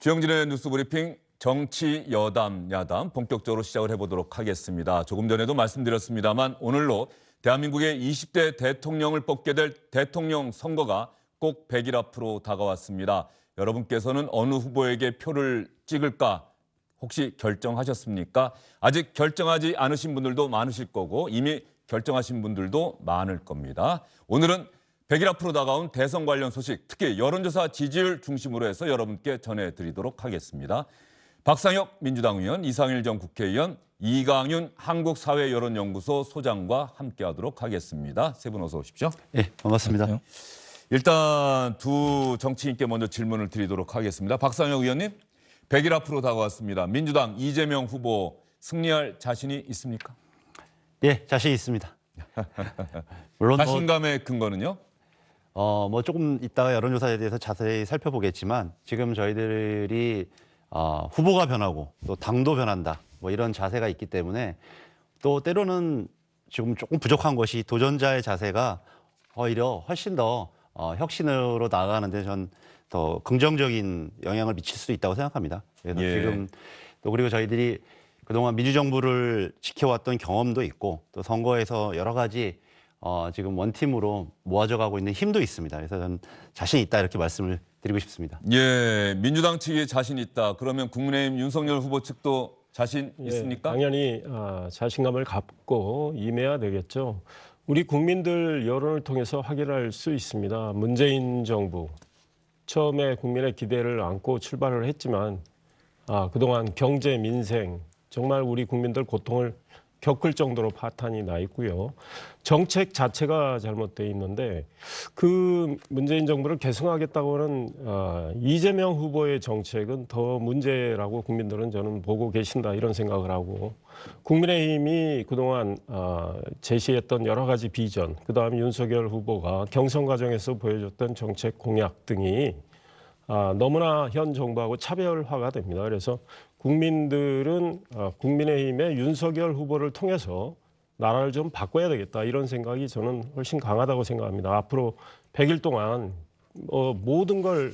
주영진의 뉴스브리핑 정치 여담 야담 본격적으로 시작을 해보도록 하겠습니다. 조금 전에도 말씀드렸습니다만 오늘로 대한민국의 20대 대통령을 뽑게 될 대통령 선거가 꼭 100일 앞으로 다가왔습니다. 여러분께서는 어느 후보에게 표를 찍을까 혹시 결정하셨습니까? 아직 결정하지 않으신 분들도 많으실 거고 이미 결정하신 분들도 많을 겁니다. 오늘은 100일 앞으로 다가온 대선 관련 소식, 특히 여론조사 지지율 중심으로 해서 여러분께 전해드리도록 하겠습니다. 박상혁 민주당 의원, 이상일 전 국회의원, 이강윤 한국사회여론연구소 소장과 함께하도록 하겠습니다. 세 분 어서 오십시오. 네, 반갑습니다. 일단 두 정치인께 먼저 질문을 드리도록 하겠습니다. 박상혁 의원님, 100일 앞으로 다가왔습니다. 민주당 이재명 후보 승리할 자신이 있습니까? 예, 자신 있습니다. 물론 자신감의 근거는요? 조금 이따가 여론조사에 대해서 자세히 살펴보겠지만 지금 저희들이 후보가 변하고 또 당도 변한다 이런 자세가 있기 때문에 또 때로는 지금 조금 부족한 것이 도전자의 자세가 오히려 훨씬 더 혁신으로 나아가는데 전 더 긍정적인 영향을 미칠 수 있다고 생각합니다. 그래서 지금 또 그리고 저희들이 그동안 민주정부를 지켜왔던 경험도 있고 또 선거에서 여러 가지 지금 원팀으로 모아져 가고 있는 힘도 있습니다. 그래서 저는 자신 있다 이렇게 말씀을 드리고 싶습니다. 예, 민주당 측이 자신 있다. 그러면 국민의힘 윤석열 후보 측도 자신 있습니까? 당연히 자신감을 갖고 임해야 되겠죠. 우리 국민들 여론을 통해서 확인할 수 있습니다. 문재인 정부 처음에 국민의 기대를 안고 출발을 했지만 그동안 경제, 민생 정말 우리 국민들 고통을 겪을 정도로 파탄이 나 있고요. 정책 자체가 잘못돼 있는데 그 문재인 정부를 계승하겠다고는 이재명 후보의 정책은 더 문제라고 국민들은 저는 보고 계신다 이런 생각을 하고 국민의힘이 그동안 제시했던 여러 가지 비전, 그다음에 윤석열 후보가 경선 과정에서 보여줬던 정책 공약 등이 너무나 현 정부하고 차별화가 됩니다. 그래서 국민들은 국민의힘의 윤석열 후보를 통해서 나라를 좀 바꿔야 되겠다 이런 생각이 저는 훨씬 강하다고 생각합니다. 앞으로 100일 동안 모든 걸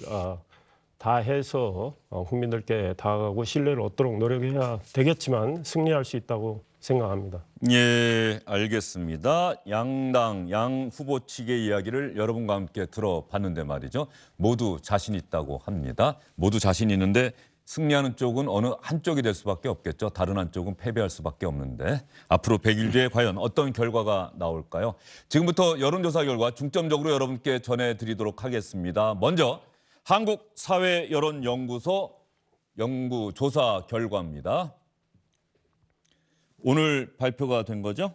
다 해서 국민들께 다가가고 신뢰를 얻도록 노력해야 되겠지만 승리할 수 있다고 생각합니다. 예, 알겠습니다. 양당, 양 후보 측의 이야기를 여러분과 함께 들어봤는데 말이죠. 모두 자신 있다고 합니다. 모두 자신 있는데 승리하는 쪽은 어느 한쪽이 될 수밖에 없겠죠. 다른 한쪽은 패배할 수밖에 없는데 앞으로 100일 뒤에 과연 어떤 결과가 나올까요? 지금부터 여론조사 결과 중점적으로 여러분께 전해드리도록 하겠습니다. 먼저 한국사회여론연구소 연구조사 결과입니다. 오늘 발표가 된 거죠.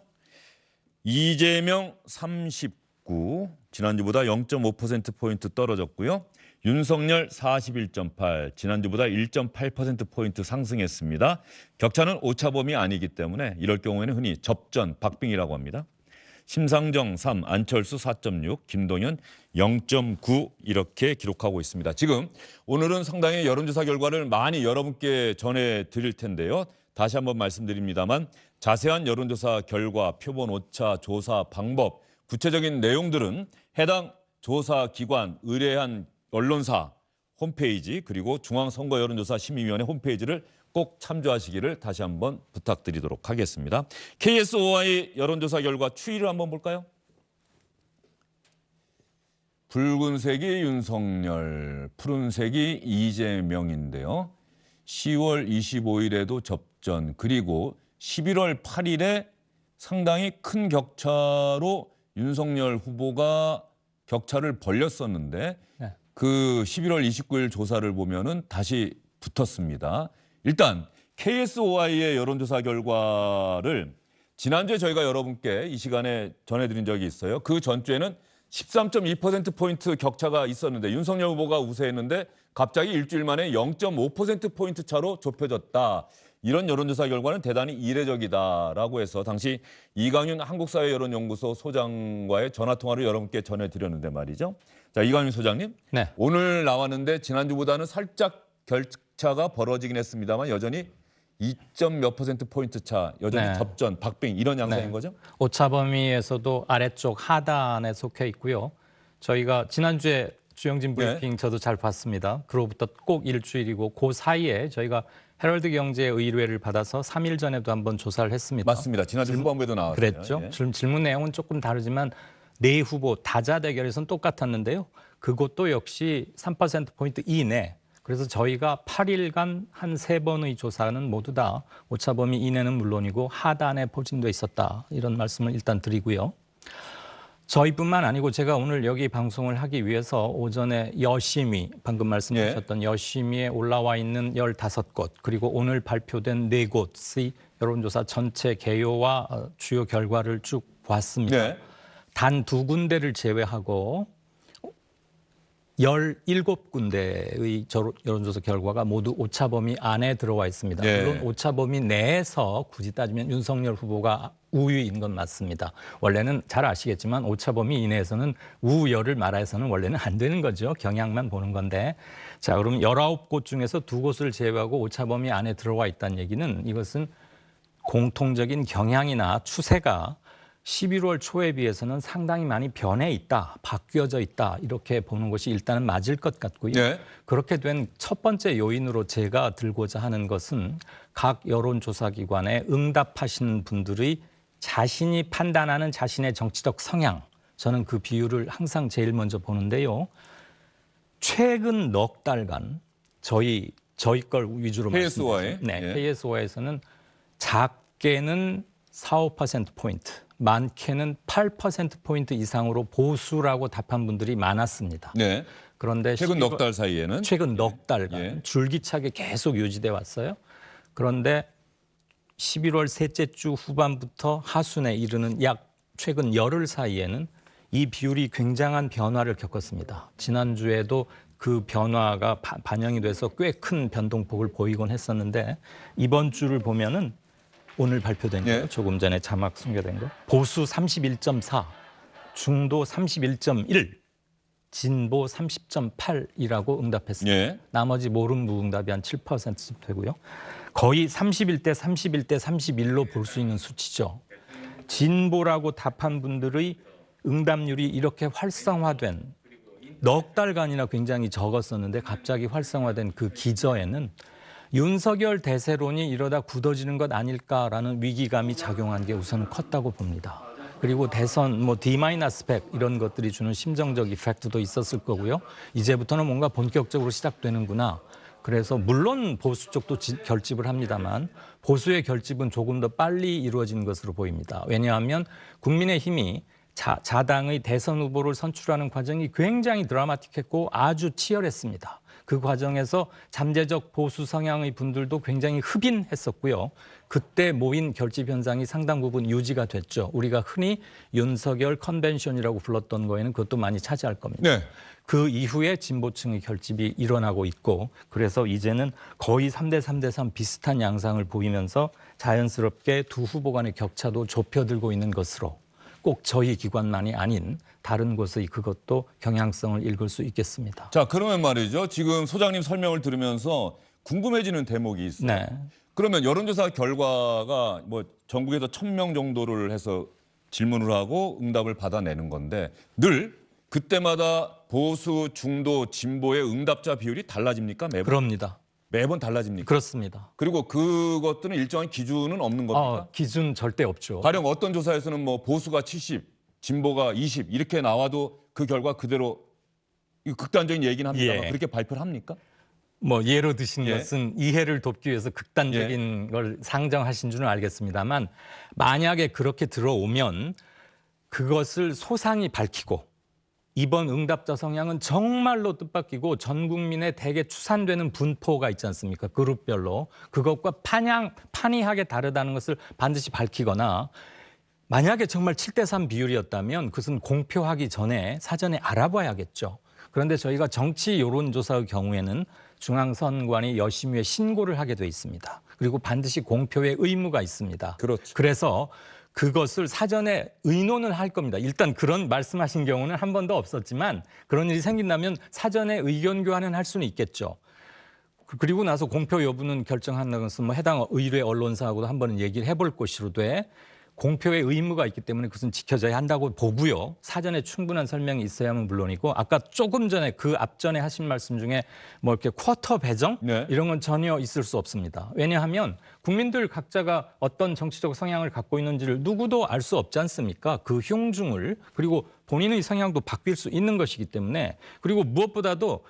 이재명 39, 지난주보다 0.5%포인트 떨어졌고요. 윤석열 41.8, 지난주보다 1.8%포인트 상승했습니다. 격차는 오차범위 아니기 때문에 이럴 경우에는 흔히 접전, 박빙이라고 합니다. 심상정 3, 안철수 4.6, 김동연 0.9 이렇게 기록하고 있습니다. 지금 오늘은 상당히 여론조사 결과를 많이 여러분께 전해드릴 텐데요. 다시 한번 말씀드립니다만 자세한 여론조사 결과, 표본 오차, 조사 방법, 구체적인 내용들은 해당 조사기관, 의뢰한 언론사 홈페이지 그리고 중앙선거여론조사심의위원회 홈페이지를 꼭 참조하시기를 다시 한번 부탁드리도록 하겠습니다. KSOI 여론조사 결과 추이를 한번 볼까요? 붉은색이 윤석열, 푸른색이 이재명인데요. 10월 25일에도 접전, 그리고 11월 8일에 상당히 큰 격차로 윤석열 후보가 격차를 벌렸었는데 그 11월 29일 조사를 보면은 다시 붙었습니다. 일단 KSOI의 여론조사 결과를 지난주에 저희가 여러분께 이 시간에 전해드린 적이 있어요. 그 전주에는 13.2%포인트 격차가 있었는데 윤석열 후보가 우세했는데 갑자기 일주일 만에 0.5%포인트 차로 좁혀졌다. 이런 여론조사 결과는 대단히 이례적이다라고 해서 당시 이강윤 한국사회여론연구소 소장과의 전화통화를 여러분께 전해드렸는데 말이죠. 자, 이강윤 소장님. 네. 오늘 나왔는데 지난주보다는 살짝 격차가 벌어지긴 했습니다만 여전히 2몇 %포인트 차, 여전히 네. 접전, 박빙 이런 양상인 네. 거죠? 오차 범위에서도 아래쪽 하단에 속해 있고요. 저희가 지난주에 주영진 브리핑 저도 잘 봤습니다. 그로부터 꼭 일주일이고 그 사이에 저희가 헤럴드 경제 의뢰를 받아서 3일 전에도 한번 조사를 했습니다. 맞습니다. 지난주 후반부에도 나왔어요. 그랬죠. 예. 질문 내용은 조금 다르지만 네 후보 다자 대결에서는 똑같았는데요. 그것도 역시 3%포인트 이내. 그래서 저희가 8일간 한 3번의 조사는 모두 다 오차범위 이내는 물론이고 하단에 포진돼 있었다. 이런 말씀을 일단 드리고요. 저희뿐만 아니고 제가 오늘 여기 방송을 하기 위해서 오전에 여심위, 방금 말씀하셨던 여심위에 올라와 있는 15곳, 그리고 오늘 발표된 4곳의 여론조사 전체 개요와 주요 결과를 쭉 보았습니다. 네. 단 2군데를 제외하고 17군데의 여론조사 결과가 모두 오차범위 안에 들어와 있습니다. 네. 물론 오차범위 내에서 굳이 따지면 윤석열 후보가 우위인 건 맞습니다. 원래는 잘 아시겠지만 오차범위 이내에서는 우열을 말해서는 원래는 안 되는 거죠. 경향만 보는 건데. 자, 그럼 19곳 중에서 2곳을 제외하고 오차범위 안에 들어와 있다는 얘기는 이것은 공통적인 경향이나 추세가 11월 초에 비해서는 상당히 많이 변해 있다, 바뀌어져 있다 이렇게 보는 것이 일단은 맞을 것 같고요. 네. 그렇게 된 첫 번째 요인으로 제가 들고자 하는 것은 각 여론조사기관에 응답하시는 분들의 자신이 판단하는 자신의 정치적 성향, 저는 그 비율을 항상 제일 먼저 보는데요. 최근 넉 달간 저희 걸 위주로 KSOI. 네, 예. KSOI에서는 작게는 4~5%포인트, 많게는 8%포인트 이상으로 보수라고 답한 분들이 많았습니다. 네. 그런데 최근 넉 달 사이에는 최근 넉 달간 예. 줄기차게 계속 유지돼 왔어요. 그런데 11월 셋째 주 후반부터 하순에 이르는 약 최근 열흘 사이에는 이 비율이 굉장한 변화를 겪었습니다. 지난주에도 그 변화가 반영이 돼서 꽤 큰 변동폭을 보이곤 했었는데 이번 주를 보면은 오늘 발표된 거예요. 예. 조금 전에 자막 숨겨된 거. 보수 31.4, 중도 31.1, 진보 30.8이라고 응답했습니다. 예. 나머지 모름 무응답이 한 7%쯤 되고요. 거의 31대 31대 31로 볼 수 있는 수치죠. 진보라고 답한 분들의 응답률이 이렇게 활성화된 넉 달간이나 굉장히 적었었는데 갑자기 활성화된 그 기저에는 윤석열 대세론이 이러다 굳어지는 것 아닐까라는 위기감이 작용한 게 우선 컸다고 봅니다. 그리고 대선 D-100 이런 것들이 주는 심정적 이펙트도 있었을 거고요. 이제부터는 뭔가 본격적으로 시작되는구나. 그래서 물론 보수 쪽도 결집을 합니다만 보수의 결집은 조금 더 빨리 이루어진 것으로 보입니다. 왜냐하면 국민의힘이 자당의 대선 후보를 선출하는 과정이 굉장히 드라마틱했고 아주 치열했습니다. 그 과정에서 잠재적 보수 성향의 분들도 굉장히 흡인했었고요. 그때 모인 결집 현상이 상당 부분 유지가 됐죠. 우리가 흔히 윤석열 컨벤션이라고 불렀던 거에는 그것도 많이 차지할 겁니다. 네. 그 이후에 진보층의 결집이 일어나고 있고 그래서 이제는 거의 3대 3대 3 비슷한 양상을 보이면서 자연스럽게 두 후보 간의 격차도 좁혀들고 있는 것으로 꼭 저희 기관만이 아닌 다른 곳의 그것도 경향성을 읽을 수 있겠습니다. 자, 그러면 말이죠. 지금 소장님 설명을 들으면서 궁금해지는 대목이 있어요. 네. 그러면 여론조사 결과가 뭐 전국에서 1,000명 정도를 해서 질문을 하고 응답을 받아내는 건데 늘 그때마다 보수, 중도, 진보의 응답자 비율이 달라집니까? 그럽니다. 매번 달라집니까? 그렇습니다. 그리고 그것들은 일정한 기준은 없는 겁니까? 기준 절대 없죠. 가령 어떤 조사에서는 뭐 보수가 70, 진보가 20 이렇게 나와도 그 결과 그대로 극단적인 얘기는 합니다만 예. 그렇게 발표를 합니까? 예로 드신 예. 것은 이해를 돕기 위해서 극단적인 걸 상정하신 줄은 알겠습니다만 만약에 그렇게 들어오면 그것을 소상히 밝히고 이번 응답자 성향은 정말로 뜻밖이고 전 국민에 대개 추산되는 분포가 있지 않습니까? 그룹별로. 그것과 판이하게 다르다는 것을 반드시 밝히거나 만약에 정말 7대3 비율이었다면 그것은 공표하기 전에 사전에 알아봐야겠죠. 그런데 저희가 정치 여론조사의 경우에는 중앙선관위 여심위에 신고를 하게 돼 있습니다. 그리고 반드시 공표의 의무가 있습니다. 그렇죠. 그래서 그것을 사전에 의논을 할 겁니다. 일단 그런 말씀하신 경우는 한 번도 없었지만 그런 일이 생긴다면 사전에 의견 교환은 할 수는 있겠죠. 그리고 나서 공표 여부는 결정한다는 것은 해당 의뢰 언론사하고도 한 번은 얘기를 해볼 것이로 돼 공표의 의무가 있기 때문에 그것은 지켜져야 한다고 보고요. 사전에 충분한 설명이 있어야만 물론이고 아까 조금 전에 그 앞전에 하신 말씀 중에 뭐 이렇게 쿼터 배정 네. 이런 건 전혀 있을 수 없습니다. 왜냐하면 국민들 각자가 어떤 정치적 성향을 갖고 있는지를 누구도 알 수 없지 않습니까? 그 흉중을 그리고 본인의 성향도 바뀔 수 있는 것이기 때문에 그리고 무엇보다도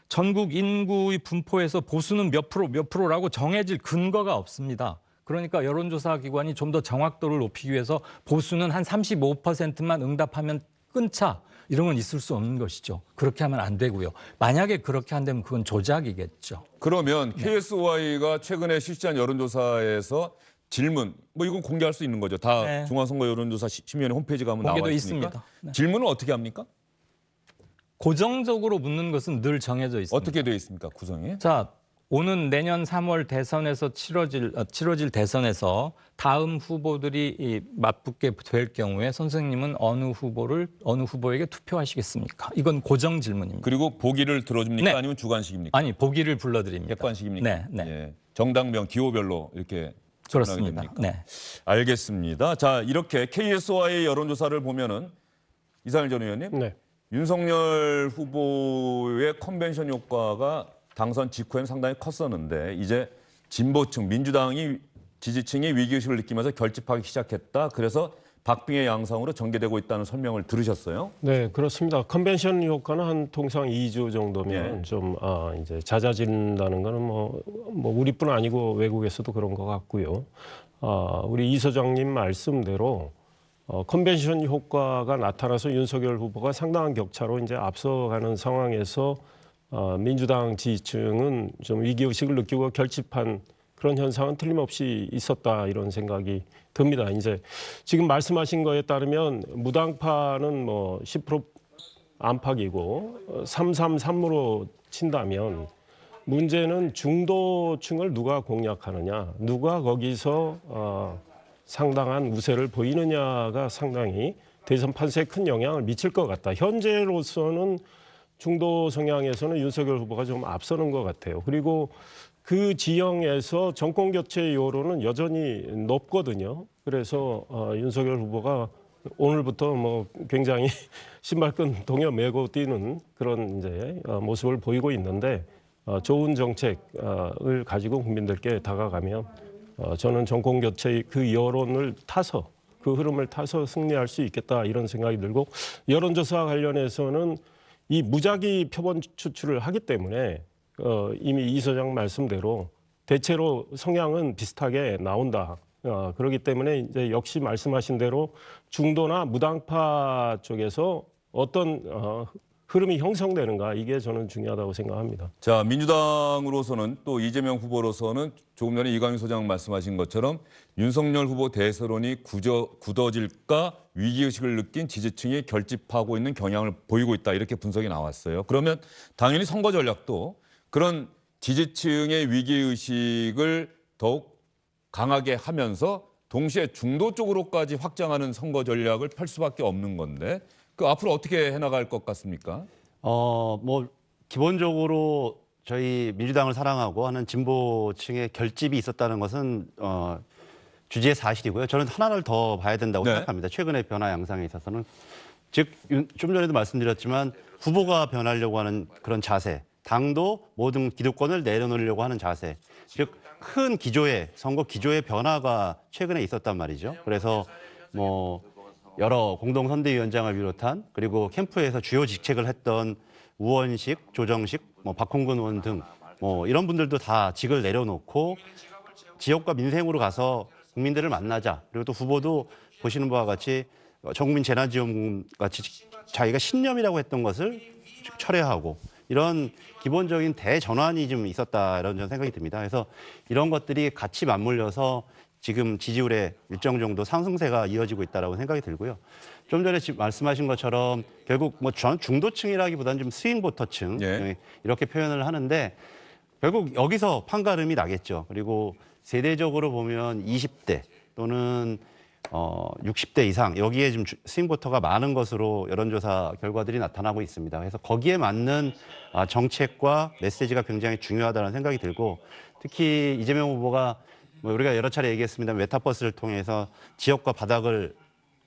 전국 인구의 분포에서 보수는 몇 프로라고 정해질 근거가 없습니다. 그러니까 여론조사 기관이 좀 더 정확도를 높이기 위해서 보수는 한 35%만 응답하면 끊자 이런 건 있을 수 없는 것이죠. 그렇게 하면 안 되고요. 만약에 그렇게 한다면 그건 조작이겠죠. 그러면 KSY가 최근에 실시한 여론조사에서 질문, 뭐 이건 공개할 수 있는 거죠. 다 네. 중앙선거 여론조사 심의위원회 홈페이지 가면 나와 공개도 있으니까. 있습니다. 네. 질문은 어떻게 합니까? 고정적으로 묻는 것은 늘 정해져 있습니다. 어떻게 되어 있습니까, 구성이? 자, 오는 내년 3월 대선에서 치러질 대선에서 다음 후보들이 맞붙게 될 경우에 선생님은 어느 후보에게 투표하시겠습니까? 이건 고정 질문입니다. 그리고 보기를 들어줍니까? 네. 아니면 주관식입니까? 아니 보기를 불러드립니다. 객관식입니까? 네, 네. 예. 정당명 기호별로 이렇게 그렇습니다. 됩니까? 네. 알겠습니다. 자, 이렇게 KSY의 여론조사를 보면은 이상일 전 의원님, 네. 윤석열 후보의 컨벤션 효과가 당선 직후엔 상당히 컸었는데 이제 진보층, 민주당이 지지층이 위기의식을 느끼면서 결집하기 시작했다. 그래서 박빙의 양상으로 전개되고 있다는 설명을 들으셨어요? 네, 그렇습니다. 컨벤션 효과는 한 통상 2주 정도면 예. 좀 이제 잦아진다는 거는 뭐 우리뿐 아니고 외국에서도 그런 것 같고요. 우리 이 소장님 말씀대로 컨벤션 효과가 나타나서 윤석열 후보가 상당한 격차로 이제 앞서가는 상황에서 민주당 지지층은 좀 위기의식을 느끼고 결집한 그런 현상은 틀림없이 있었다 이런 생각이 듭니다. 이제 지금 말씀하신 거에 따르면 무당파는 뭐 10% 안팎이고 333으로 친다면 문제는 중도층을 누가 공략하느냐, 누가 거기서 상당한 우세를 보이느냐가 상당히 대선 판세에 큰 영향을 미칠 것 같다. 현재로서는 중도 성향에서는 윤석열 후보가 좀 앞서는 것 같아요. 그리고 그 지형에서 정권 교체 여론은 여전히 높거든요. 그래서 윤석열 후보가 오늘부터 뭐 굉장히 신발끈 동여 메고 뛰는 그런 이제 모습을 보이고 있는데 좋은 정책을 가지고 국민들께 다가가면 저는 정권 교체의 그 여론을 타서 그 흐름을 타서 승리할 수 있겠다 이런 생각이 들고 여론조사 관련해서는 이 무작위 표본 추출을 하기 때문에 이미 이 소장 말씀대로 대체로 성향은 비슷하게 나온다. 그렇기 때문에 이제 역시 말씀하신 대로 중도나 무당파 쪽에서 어떤 흐름이 형성되는가 이게 저는 중요하다고 생각합니다. 자, 민주당으로서는 또 이재명 후보로서는 조금 전에 이광희 소장 말씀하신 것처럼 윤석열 후보 대세론이 굳어질까 위기의식을 느낀 지지층이 결집하고 있는 경향을 보이고 있다 이렇게 분석이 나왔어요. 그러면 당연히 선거 전략도 그런 지지층의 위기의식을 더욱 강하게 하면서 동시에 중도 쪽으로까지 확장하는 선거 전략을 펼 수밖에 없는 건데 그 앞으로 어떻게 해나갈 것 같습니까? 뭐 기본적으로 저희 민주당을 사랑하고 하는 진보층의 결집이 있었다는 것은 주지의 사실이고요. 저는 하나를 더 봐야 된다고 네. 생각합니다. 최근의 변화 양상에 있어서는 즉 좀 전에도 말씀드렸지만 후보가 변하려고 하는 그런 자세, 당도 모든 기득권을 내려놓으려고 하는 자세, 즉 큰 기조의 선거 기조의 변화가 최근에 있었단 말이죠. 그래서 뭐 여러 공동선대위원장을 비롯한 그리고 캠프에서 주요 직책을 했던 우원식, 조정식, 뭐 박홍근 의원 등 뭐 이런 분들도 다 직을 내려놓고 지역과 민생으로 가서 국민들을 만나자. 그리고 또 후보도 보시는 바와 같이 전국민 재난지원금 같이 자기가 신념이라고 했던 것을 철회하고 이런 기본적인 대전환이 좀 있었다 이런 생각이 듭니다. 그래서 이런 것들이 같이 맞물려서 지금 지지율의 일정 정도 상승세가 이어지고 있다라고 생각이 들고요. 좀 전에 말씀하신 것처럼 결국 뭐 중도층이라기보다는 좀 스윙보터층 예. 이렇게 표현을 하는데 결국 여기서 판가름이 나겠죠. 그리고 세대적으로 보면 20대 또는 60대 이상 여기에 좀 스윙보터가 많은 것으로 여론조사 결과들이 나타나고 있습니다. 그래서 거기에 맞는 정책과 메시지가 굉장히 중요하다는 생각이 들고 특히 이재명 후보가 뭐 우리가 여러 차례 얘기했습니다. 메타버스를 통해서 지역과 바닥을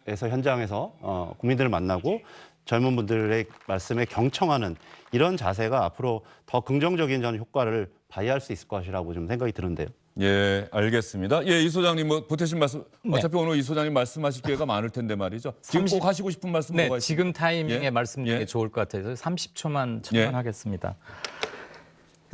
에서 현장에서 국민들을 만나고 젊은 분들의 말씀에 경청하는 이런 자세가 앞으로 더 긍정적인 저는 효과를 발휘할 수 있을 것이라고 좀 생각이 드는데요. 예, 알겠습니다. 예, 이 소장님 뭐 보태신 말씀 네. 어차피 오늘 이 소장님 말씀하실 기회가 많을 텐데 말이죠. 지금 30 꼭 하시고 싶은 말씀 네, 뭐가 있습니까? 지금 타이밍에 예? 말씀드리는 예? 게 좋을 것 같아서 30초만 예. 첨언하겠습니다.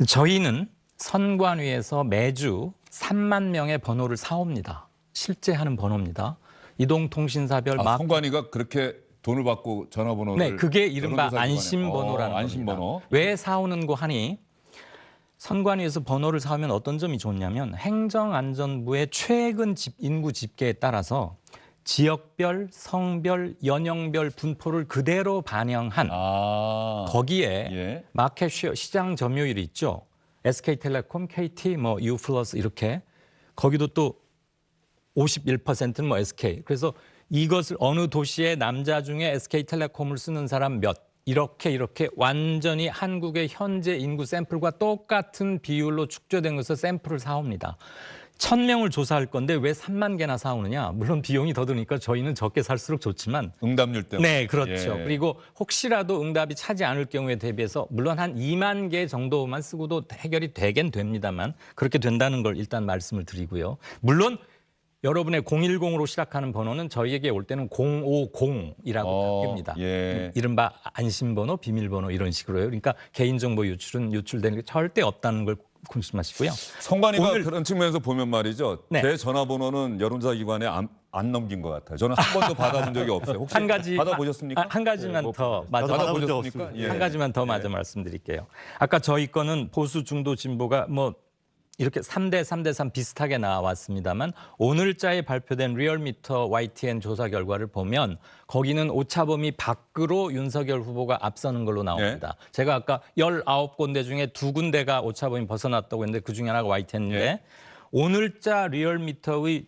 저희는 선관위에서 매주 3만 명의 번호를 사옵니다. 실제 하는 번호입니다. 이동통신사별 아, 선관위가 그렇게 돈을 받고 전화번호를 네, 그게 이른바 여론조사 기관에- 안심번호라는 안심번호. 겁니다. 왜 사오는 거 하니? 선관위에서 번호를 사오면 어떤 점이 좋냐면 행정안전부의 최근 인구 집계에 따라서 지역별, 성별, 연령별 분포를 그대로 반영한 아, 거기에 예. 마켓 쉐어 시장 점유율이 있죠. SK텔레콤, KT, 뭐 U+ 이렇게 거기도 또 51%는 뭐 SK. 그래서 이것을 어느 도시의 남자 중에 SK텔레콤을 쓰는 사람 몇 이렇게 완전히 한국의 현재 인구 샘플과 똑같은 비율로 축조된 것을 샘플을 사옵니다. 1,000명을 조사할 건데 왜 3만 개나 사오느냐? 물론 비용이 더 드니까 저희는 적게 살수록 좋지만 응답률 때문에. 네, 그렇죠. 예. 그리고 혹시라도 응답이 차지 않을 경우에 대비해서 물론 한 2만 개 정도만 쓰고도 해결이 되긴 됩니다만 그렇게 된다는 걸 일단 말씀을 드리고요. 물론 여러분의 010으로 시작하는 번호는 저희에게 올 때는 050이라고 바뀝니다. 예. 이른바 안심번호, 비밀번호 이런 식으로요. 그러니까 개인정보 유출은 유출되는 게 절대 없다는 걸 조심하시고요. 선관위가 오늘- 그런 측면에서 보면 말이죠. 네. 제 전화번호는 여론조사 기관에 안 넘긴 것 같아요. 저는 한 번도 받아본 적이 없어요. 혹시 한 가지 받아보셨습니까? 한 가지만 더 맞아 저도 받아본 적 받아보셨습니까? 없습니다. 예. 한 가지만 더 맞아 말씀드릴게요. 아까 저희 거는 보수 중도 진보가 뭐 이렇게 3대 3 비슷하게 나왔습니다만 오늘자에 발표된 리얼미터 YTN 조사 결과를 보면 거기는 오차범위 밖으로 윤석열 후보가 앞서는 걸로 나옵니다. 제가 아까 19군데 중에 2군데가 오차범위 벗어났다고 했는데 그중에 하나가 YTN인데 예. 오늘자 리얼미터의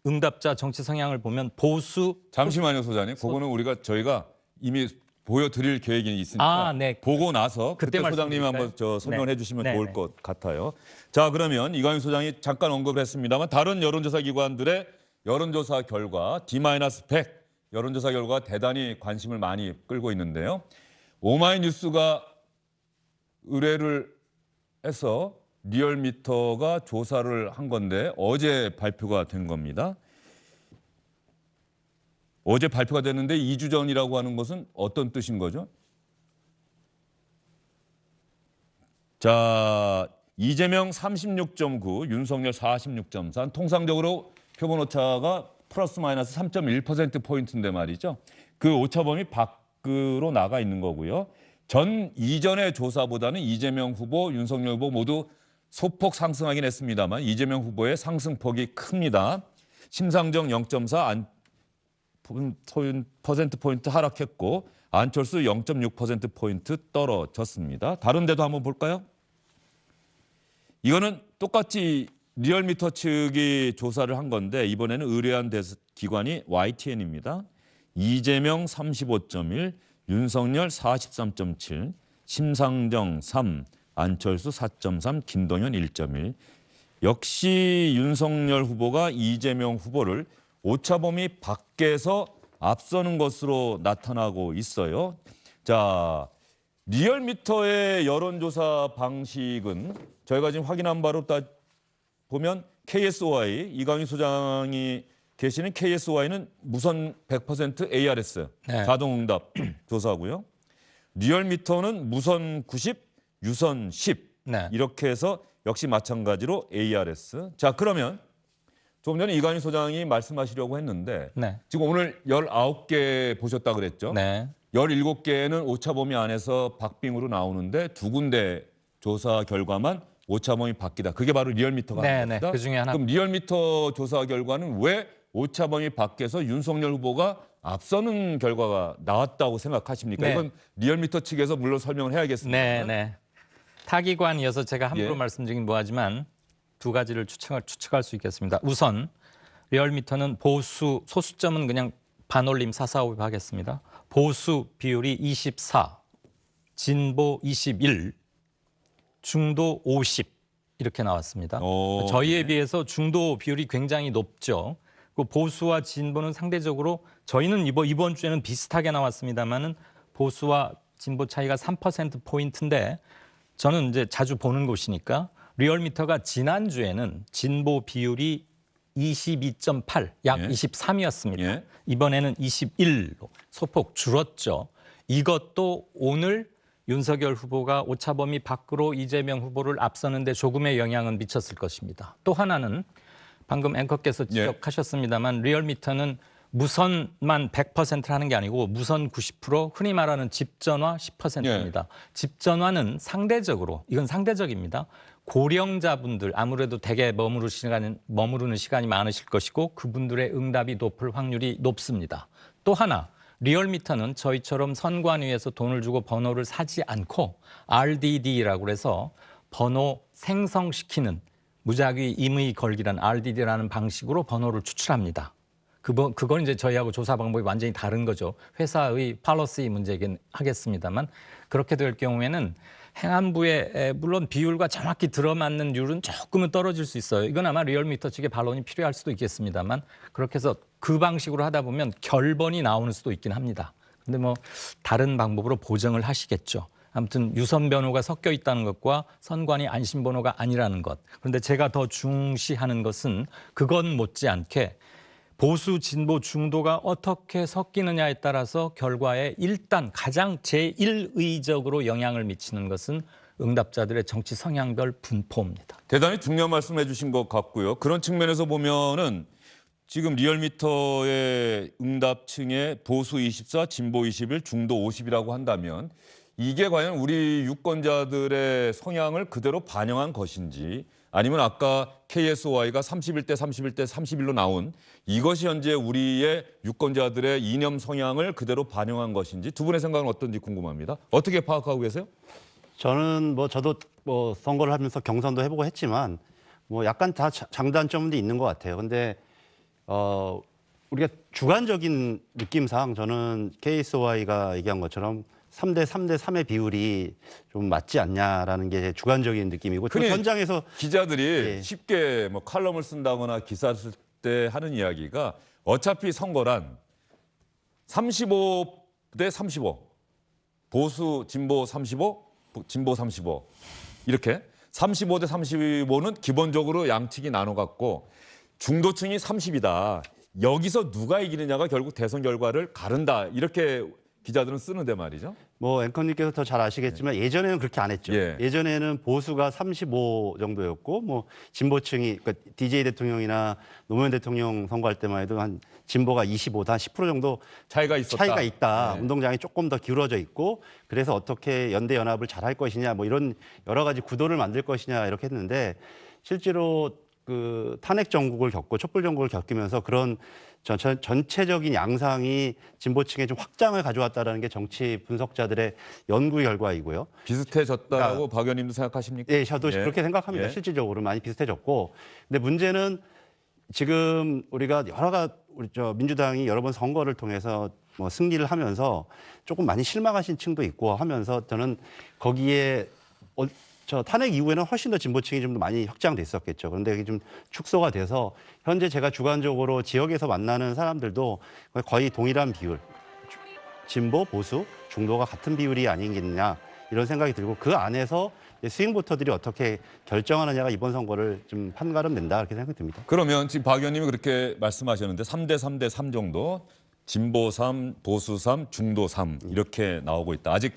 응답자 정치 성향을 보면 보수 잠시만요, 소장님. 그거는 저희가 이미 보여드릴 계획이 있으니까 아, 네. 보고 나서 그때 그때 소장님이 말씀드릴까요? 한번 설명해 네. 주시면 네, 좋을 네. 것 같아요. 자, 그러면 이광희 소장이 잠깐 언급을 했습니다만 다른 여론조사 기관들의 여론조사 결과 D-100 여론조사 결과가 대단히 관심을 많이 끌고 있는데요. 오마이뉴스가 의뢰를 해서 리얼미터가 조사를 한 건데 어제 발표가 된 겁니다. 어제 발표가 됐는데 2주 전이라고 하는 것은 어떤 뜻인 거죠? 자, 이재명 36.9, 윤석열 46.4. 통상적으로 표본 오차가 플러스 마이너스 3.1%포인트인데 말이죠. 그 오차범위 밖으로 나가 있는 거고요. 이전의 조사보다는 이재명 후보, 윤석열 후보 모두 소폭 상승하긴 했습니다만 이재명 후보의 상승폭이 큽니다. 심상정 0.4, 퍼센트포인트 하락했고 안철수 0.6%포인트 떨어졌습니다. 다른 데도 한번 볼까요? 이거는 똑같이 리얼미터 측이 조사를 한 건데 이번에는 의뢰한 기관이 YTN입니다. 이재명 35.1, 윤석열 43.7, 심상정 3, 안철수 4.3, 김동연 1.1. 역시 윤석열 후보가 이재명 후보를 오차범위 밖에서 앞서는 것으로 나타나고 있어요. 자, 리얼미터의 여론조사 방식은 저희가 지금 확인한 바로 보면 KSOI, 이광희 소장이 계시는 KSOI는 무선 100% ARS, 네. 자동응답 조사고요. 리얼미터는 무선 90, 유선 10 네. 이렇게 해서 역시 마찬가지로 ARS. 자, 그러면 조금 전에 이광희 소장이 말씀하시려고 했는데 네. 지금 오늘 19개 보셨다 그랬죠? 네. 17개는 오차범위 안에서 박빙으로 나오는데 2군데 조사 결과만 오차범위 밖이다. 그게 바로 리얼미터가 네, 한 네. 겁니다. 그 중에 하나. 그럼 리얼미터 조사 결과는 왜 오차범위 밖에서 윤석열 후보가 앞서는 결과가 나왔다고 생각하십니까? 네. 이건 리얼미터 측에서 물론 설명을 해야겠습니다. 네, 네. 타기관이어서 제가 함부로 예. 말씀드리긴 뭐하지만 두 가지를 추측할 수 있겠습니다. 우선 리얼미터는 보수 소수점은 그냥 반올림 445 하겠습니다. 보수 비율이 24, 진보 21, 중도 50, 이렇게 나왔습니다. 오, 저희에 비해서 중도 비율이 굉장히 높죠. 그 보수와 진보는 상대적으로 저희는 이번 주에는 비슷하게 나왔습니다만은 보수와 진보 차이가 3%포인트인데 저는 이제 자주 보는 곳이니까 리얼미터가 지난주에는 진보 비율이 22.8, 약 예. 23이었습니다. 예. 이번에는 21로 소폭 줄었죠. 이것도 오늘 윤석열 후보가 오차범위 밖으로 이재명 후보를 앞서는데 조금의 영향은 미쳤을 것입니다. 또 하나는 방금 앵커께서 지적하셨습니다만 리얼미터는 무선만 100%를 하는 게 아니고 무선 90%, 흔히 말하는 집전화 10%입니다. 집전화는 상대적으로, 이건 상대적입니다. 고령자분들 아무래도 댁에 머무르는 시간이 많으실 것이고 그분들의 응답이 높을 확률이 높습니다. 또 하나, 리얼미터는 저희처럼 선관위에서 돈을 주고 번호를 사지 않고 RDD라고 해서 번호 생성시키는 무작위 임의 걸기란 RDD라는 방식으로 번호를 추출합니다. 그건 이제 저희하고 조사 방법이 완전히 다른 거죠. 회사의 팔러시 문제이긴 하겠습니다만 그렇게 될 경우에는 행안부의 물론 비율과 정확히 들어맞는 율은 조금은 떨어질 수 있어요. 이건 아마 리얼미터 측의 반론이 필요할 수도 있겠습니다만 그렇게 해서 그 방식으로 하다 보면 결번이 나오는 수도 있긴 합니다. 근데 뭐 다른 방법으로 보정을 하시겠죠. 아무튼 유선 번호가 섞여 있다는 것과 선관위 안심 번호가 아니라는 것. 그런데 제가 더 중시하는 것은 그건 못지않게 보수, 진보, 중도가 어떻게 섞이느냐에 따라서 결과에 일단 가장 제1의적으로 영향을 미치는 것은 응답자들의 정치 성향별 분포입니다. 대단히 중요한 말씀해 주신 것 같고요. 그런 측면에서 보면은 지금 리얼미터의 응답층의 보수 24, 진보 21, 중도 50이라고 한다면 이게 과연 우리 유권자들의 성향을 그대로 반영한 것인지 아니면 아까 KSOI가 31대 31대 31로 나온 이것이 현재 우리의 유권자들의 이념 성향을 그대로 반영한 것인지 두 분의 생각은 어떤지 궁금합니다. 어떻게 파악하고 계세요? 저는 저도 선거를 하면서 경선도 해보고 했지만 약간 다 장단점도 있는 것 같아요. 근데 우리가 주관적인 느낌상 저는 KSOI가 얘기한 것처럼 3대 3대 3의 비율이 좀 맞지 않냐라는 게 제 주관적인 느낌이고 또 현장에서 기자들이 쉽게 뭐 칼럼을 쓴다거나 기사를 쓸 때 하는 이야기가 어차피 선거란 35대 35 보수 진보 35 진보 35 이렇게 35대 35는 기본적으로 양측이 나눠 갖고 중도층이 30이다. 여기서 누가 이기느냐가 결국 대선 결과를 가른다. 이렇게 기자들은 쓰는데 말이죠. 앵커님께서 더 잘 아시겠지만 예전에는 그렇게 안 했죠. 예전에는 보수가 35 정도였고 진보층이 그러니까 DJ 대통령이나 노무현 대통령 선거할 때만 해도 한 진보가 25다 10% 정도 차이가 있다. 운동장이 조금 더 기울어져 있고 그래서 어떻게 연대 연합을 잘 할 것이냐 이런 여러 가지 구도를 만들 것이냐 이렇게 했는데 실제로 그 탄핵 정국을 겪고 촛불 정국을 겪으면서 그런 전체적인 양상이 진보층에 좀 확장을 가져왔다는 게 정치 분석자들의 연구 결과이고요. 비슷해졌다고 박 의원님도 생각하십니까? 네, 저도 그렇게 생각합니다. 실질적으로 많이 비슷해졌고, 근데 문제는 지금 우리가 민주당이 여러 번 선거를 통해서 승리를 하면서 조금 많이 실망하신 층도 있고 하면서 저는 거기에 탄핵 이후에는 훨씬 더 진보층이 좀 많이 확장됐었겠죠. 그런데 이게 좀 축소가 돼서 현재 제가 주관적으로 지역에서 만나는 사람들도 거의 동일한 비율, 진보, 보수, 중도가 같은 비율이 아니겠냐 이런 생각이 들고 그 안에서 스윙 보터들이 어떻게 결정하느냐가 이번 선거를 좀 판가름된다 이렇게 생각이 듭니다. 그러면 지금 박 의원님이 그렇게 말씀하셨는데 3대 3대 3 정도 진보 3, 보수 3, 중도 3 이렇게 나오고 있다. 아직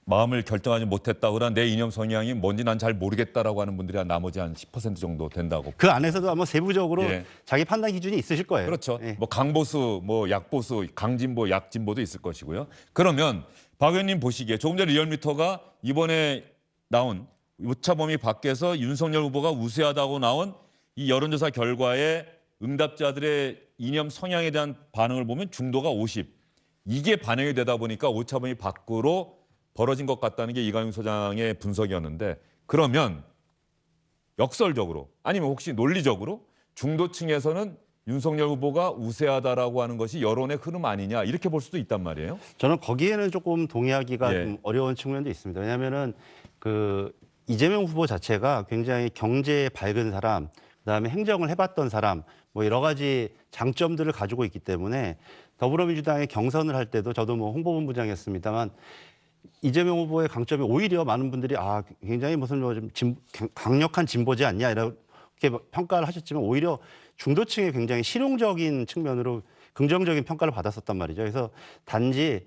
마음을 결정하지 못했다. 그러나 내 이념 성향이 뭔지 난 잘 모르겠다라고 하는 분들이 나머지 한 10% 정도 된다고. 그 안에서도 아마 세부적으로 자기 판단 기준이 있으실 거예요. 그렇죠. 강보수, 약보수, 강진보, 약진보도 있을 것이고요. 그러면 박 의원님 보시기에 조금 전에 리얼미터가 이번에 나온 오차범위 밖에서 윤석열 후보가 우세하다고 나온 이 여론조사 결과에 응답자들의 이념 성향에 대한 반응을 보면 중도가 50. 이게 반영이 되다 보니까 오차범위 밖으로 벌어진 것 같다는 게 이강윤 소장의 분석이었는데 그러면 역설적으로 아니면 혹시 논리적으로 중도층에서는 윤석열 후보가 우세하다라고 하는 것이 여론의 흐름 아니냐 이렇게 볼 수도 있단 말이에요. 저는 거기에는 조금 동의하기가 좀 어려운 측면도 있습니다. 왜냐하면은 이재명 후보 자체가 굉장히 경제에 밝은 사람, 그다음에 행정을 해봤던 사람, 뭐 여러 가지 장점들을 가지고 있기 때문에 더불어민주당의 경선을 할 때도 저도 뭐 홍보본부장이었습니다만 이재명 후보의 강점이 오히려 많은 분들이 굉장히 무슨 뭐 좀 강력한 진보지 않냐 이렇게 평가를 하셨지만 오히려 중도층의 굉장히 실용적인 측면으로 긍정적인 평가를 받았었단 말이죠. 그래서 단지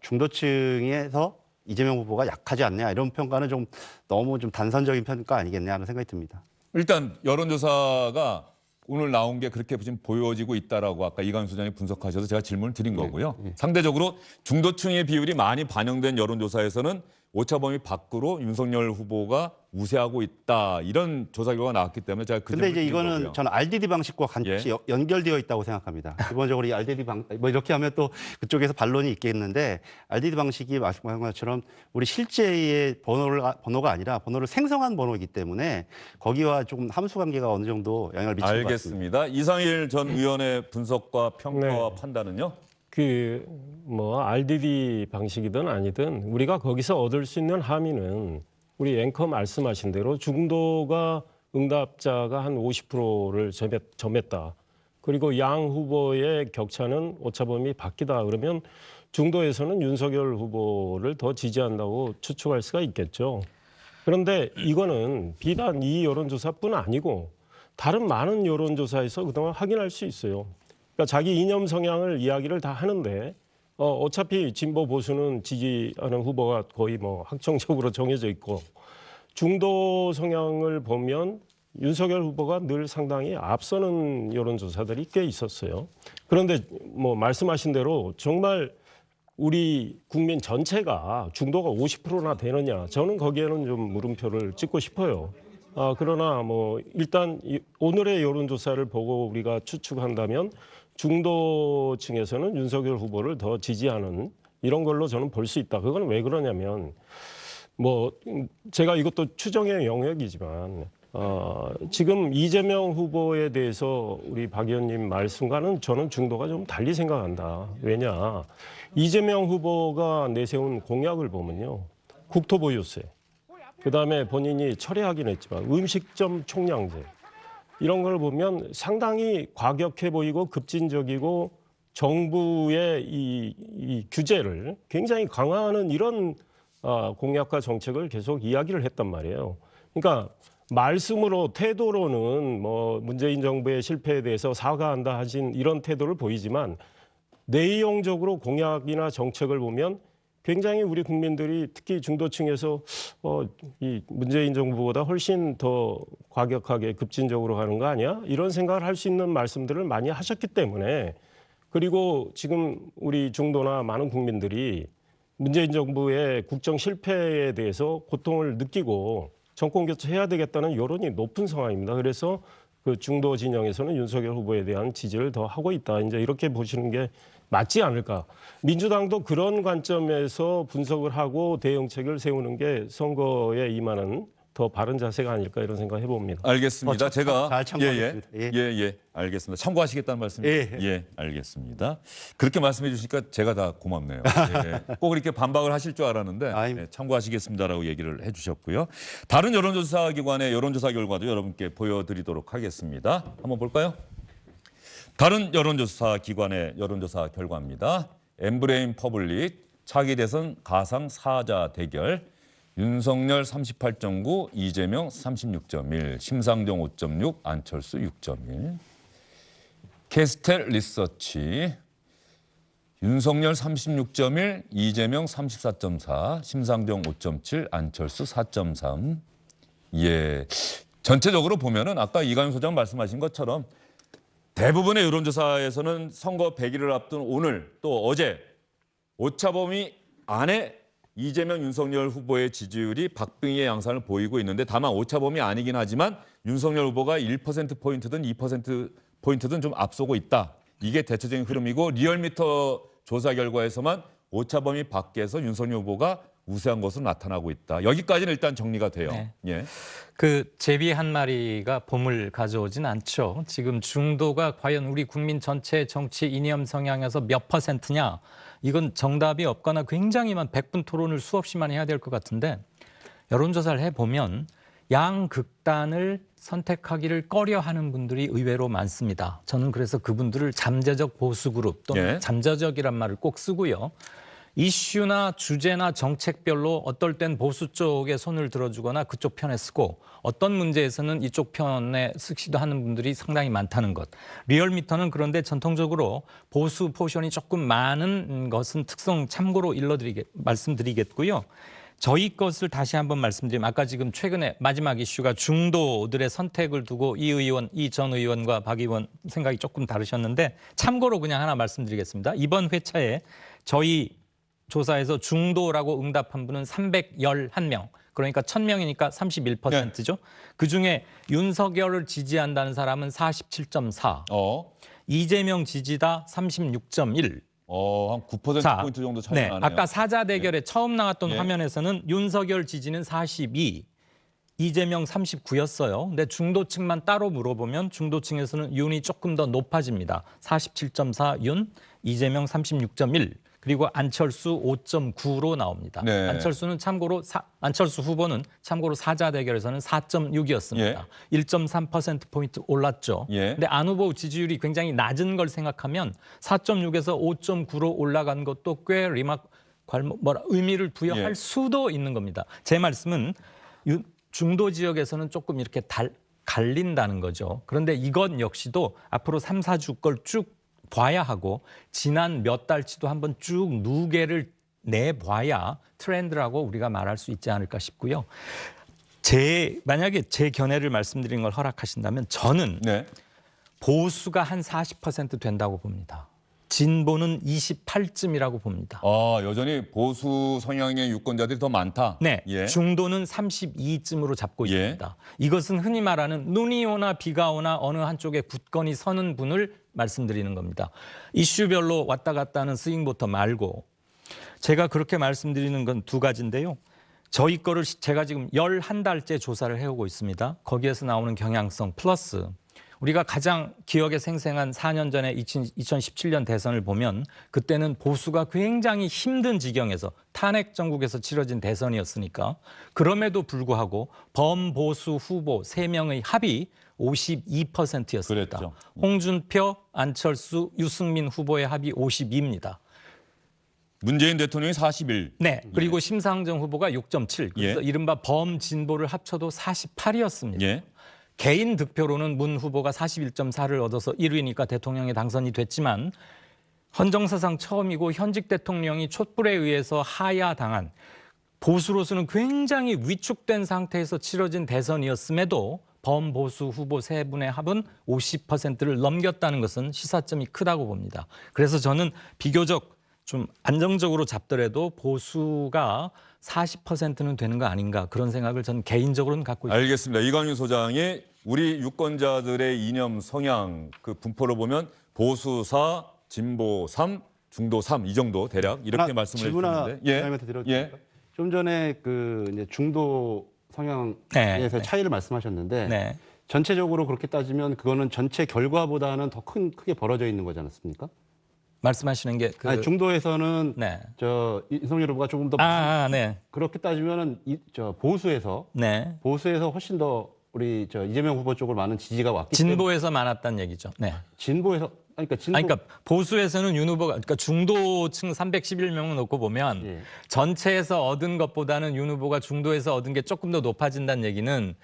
중도층에서 이재명 후보가 약하지 않냐 이런 평가는 좀 너무 좀 단선적인 평가 아니겠냐 하는 생각이 듭니다. 일단 여론조사가 오늘 나온 게 그렇게 지금 보여지고 있다라고 아까 이강수 소장이 분석하셔서 제가 질문을 드린 거고요. 상대적으로 중도층의 비율이 많이 반영된 여론조사에서는 오차범위 밖으로 윤석열 후보가 우세하고 있다 이런 조사 결과가 나왔기 때문에 제가 그 근데 점을 이제 드린 이거는 거고요. 저는 RDD 방식과 같이 연결되어 있다고 생각합니다. 기본적으로 이 RDD 뭐 이렇게 하면 또 그쪽에서 반론이 있겠는데 RDD 방식이 말씀하신 것처럼 우리 실제의 번호가 아니라 번호를 생성한 번호이기 때문에 거기와 조금 함수 관계가 어느 정도 영향을 미치는 것 같습니다. 알겠습니다. 이상일 전 의원의 분석과 평가와 판단은요? 뭐 RDD 방식이든 아니든 우리가 거기서 얻을 수 있는 함의는 우리 앵커 말씀하신 대로 중도가 응답자가 한 50%를 점했다. 그리고 양 후보의 격차는 오차범위 밖이다. 그러면 중도에서는 윤석열 후보를 더 지지한다고 추측할 수가 있겠죠. 그런데 이거는 비단 이 여론조사뿐 아니고 다른 많은 여론조사에서 그동안 확인할 수 있어요. 그러니까 자기 이념 성향을 이야기를 다 하는데 어차피 진보 보수는 지지하는 후보가 거의 뭐 확정적으로 정해져 있고 중도 성향을 보면 윤석열 후보가 늘 상당히 앞서는 여론조사들이 꽤 있었어요. 그런데 뭐 말씀하신 대로 정말 우리 국민 전체가 중도가 50%나 되느냐 저는 거기에는 좀 물음표를 찍고 싶어요. 그러나 뭐 일단 오늘의 여론조사를 보고 우리가 추측한다면 중도층에서는 윤석열 후보를 더 지지하는 이런 걸로 저는 볼 수 있다. 그건 왜 그러냐면 뭐 제가 이것도 추정의 영역이지만 지금 이재명 후보에 대해서 우리 박 의원님 말씀과는 저는 중도가 좀 달리 생각한다. 왜냐? 이재명 후보가 내세운 공약을 보면요. 국토보유세, 그다음에 본인이 철회하긴 했지만 음식점 총량제 이런 걸 보면 상당히 과격해 보이고 급진적이고 정부의 이 규제를 굉장히 강화하는 이런 공약과 정책을 계속 이야기를 했단 말이에요. 그러니까 말씀으로 태도로는 뭐 문재인 정부의 실패에 대해서 사과한다 하신 이런 태도를 보이지만 내용적으로 공약이나 정책을 보면 굉장히 우리 국민들이 특히 중도층에서 이 문재인 정부보다 훨씬 더 과격하게 급진적으로 가는 거 아니야? 이런 생각을 할 수 있는 말씀들을 많이 하셨기 때문에 그리고 지금 우리 중도나 많은 국민들이 문재인 정부의 국정 실패에 대해서 고통을 느끼고 정권 교체해야 되겠다는 여론이 높은 상황입니다. 그래서 그 중도 진영에서는 윤석열 후보에 대한 지지를 더 하고 있다. 이제 이렇게 보시는 게 맞지 않을까. 민주당도 그런 관점에서 분석을 하고 대응책을 세우는 게 선거에 임하는 더 바른 자세가 아닐까 이런 생각 해봅니다. 알겠습니다. 제가 잘 참고하겠습니다. 알겠습니다. 참고하시겠다는 말씀. 알겠습니다. 그렇게 말씀해 주시니까 제가 다 고맙네요. 꼭 이렇게 반박을 하실 줄 알았는데 참고하시겠습니다라고 얘기를 해주셨고요. 다른 여론조사 기관의 여론조사 결과도 여러분께 보여드리도록 하겠습니다. 한번 볼까요? 다른 여론조사 기관의 여론조사 결과입니다. 엠브레인 퍼블릭 차기 대선 가상 사자 대결. 윤석열 38.9, 이재명 36.1, 심상정 5.6, 안철수 6.1. 캐스텔 리서치 윤석열 36.1, 이재명 34.4, 심상정 5.7, 안철수 4.3. 전체적으로 보면은 아까 이강윤 소장 말씀하신 것처럼 대부분의 여론조사에서는 선거 100일을 앞둔 오늘 또 어제 오차범위 안에 이재명, 윤석열 후보의 지지율이 박빙의 양상을 보이고 있는데 다만 오차범위 아니긴 하지만 윤석열 후보가 1%포인트든 2%포인트든 좀 앞서고 있다. 이게 대체적인 흐름이고 리얼미터 조사 결과에서만 오차범위 밖에서 윤석열 후보가 우세한 것으로 나타나고 있다. 여기까지는 일단 정리가 돼요. 네. 그 제비 한 마리가 봄을 가져오진 않죠. 지금 중도가 과연 우리 국민 전체 정치 이념 성향에서 몇 %냐? 이건 정답이 없거나 굉장히만 100분 토론을 수없이 많이 해야 될 것 같은데 여론조사를 해보면 양극단을 선택하기를 꺼려하는 분들이 의외로 많습니다. 저는 그래서 그분들을 잠재적 보수 그룹 또는 예. 잠재적이란 말을 꼭 쓰고요. 이슈나 주제나 정책별로 어떨 땐 보수 쪽에 손을 들어주거나 그쪽 편에 쓰고 어떤 문제에서는 이쪽 편에 쓰기도 하는 분들이 상당히 많다는 것. 리얼미터는 그런데 전통적으로 보수 포션이 조금 많은 것은 특성 참고로 말씀드리겠고요. 저희 것을 다시 한번 말씀드리면 아까 지금 최근에 마지막 이슈가 중도들의 선택을 두고 이 전 의원과 박 의원 생각이 조금 다르셨는데 참고로 그냥 하나 말씀드리겠습니다. 이번 회차에 저희 조사에서 중도라고 응답한 분은 311명. 그러니까 1000명이니까 31%죠. 그중에 윤석열을 지지한다는 사람은 47.4. 이재명 지지다 36.1. 한 9%포인트 정도 차이가 나네요. 아까 사자 대결에 처음 나왔던 화면에서는 윤석열 지지는 42, 이재명 39였어요. 근데 중도층만 따로 물어보면 중도층에서는 윤이 조금 더 높아집니다. 47.4 윤, 이재명 36.1. 그리고 안철수 5.9로 나옵니다. 네. 안철수 후보는 참고로 사자 대결에서는 4.6이었습니다. 1.3%포인트 올랐죠. 근데 안 후보 지지율이 굉장히 낮은 걸 생각하면 4.6에서 5.9로 올라간 것도 꽤 의미를 부여할 수도 있는 겁니다. 제 말씀은 중도 지역에서는 조금 이렇게 갈린다는 거죠. 그런데 이것 역시도 앞으로 3, 4주 걸 쭉 봐야 하고 지난 몇 달치도 한번 쭉 누계를 내봐야 트렌드라고 우리가 말할 수 있지 않을까 싶고요. 만약에 제 견해를 말씀드리는 걸 허락하신다면 저는 보수가 한 40% 된다고 봅니다. 진보는 28쯤이라고 봅니다. 여전히 보수 성향의 유권자들이 더 많다. 네, 중도는 32쯤으로 잡고 있습니다. 이것은 흔히 말하는 눈이 오나 비가 오나 어느 한쪽에 굳건히 서는 분을 말씀드리는 겁니다. 이슈별로 왔다 갔다 하는 스윙보터 말고 제가 그렇게 말씀드리는 건 두 가지인데요. 저희 거를 제가 지금 11달째 조사를 해오고 있습니다. 거기에서 나오는 경향성 플러스 우리가 가장 기억에 생생한 4년 전에 2017년 대선을 보면 그때는 보수가 굉장히 힘든 지경에서 탄핵 정국에서 치러진 대선이었으니까 그럼에도 불구하고 범보수 후보 3명의 합이 52%였습니다. 그랬죠. 홍준표, 안철수, 유승민 후보의 합이 52입니다. 문재인 대통령이 41. 네, 그리고 심상정 후보가 6.7. 그래서 이른바 범진보를 합쳐도 48이었습니다. 개인 득표로는 문 후보가 41.4를 얻어서 1위니까 대통령에 당선이 됐지만 헌정사상 처음이고 현직 대통령이 촛불에 의해서 하야당한 보수로서는 굉장히 위축된 상태에서 치러진 대선이었음에도 범보수 후보 3분의 합은 50%를 넘겼다는 것은 시사점이 크다고 봅니다. 그래서 저는 비교적 좀 안정적으로 잡더라도 보수가 40%는 되는 거 아닌가 그런 생각을 저는 개인적으로는 갖고 있습니다. 알겠습니다. 이광윤 소장이 우리 유권자들의 이념 성향 그 분포로 보면 보수 4, 진보 3, 중도 3 이 정도 대략 이렇게 말씀을 해주셨는데. 질문한테 드려도 될까요? 좀 전에 그 이제 중도 성향에서 차이를 말씀하셨는데 전체적으로 그렇게 따지면 그거는 전체 결과보다는 더 크게 벌어져 있는 거지 않습니까? 말씀하시는 게 아니, 중도에서는 저 윤석열 후보가 조금 더 그렇게 따지면은 보수에서 훨씬 더 우리 이재명 후보 쪽으로 많은 지지가 왔기 때문에 진보에서 많았다는 얘기죠. 진보에서 그러니까 보수에서는 윤 후보가 그러니까 중도층 311명을 놓고 보면 전체에서 얻은 것보다는 윤 후보가 중도에서 얻은 게 조금 더 높아진다는 얘기는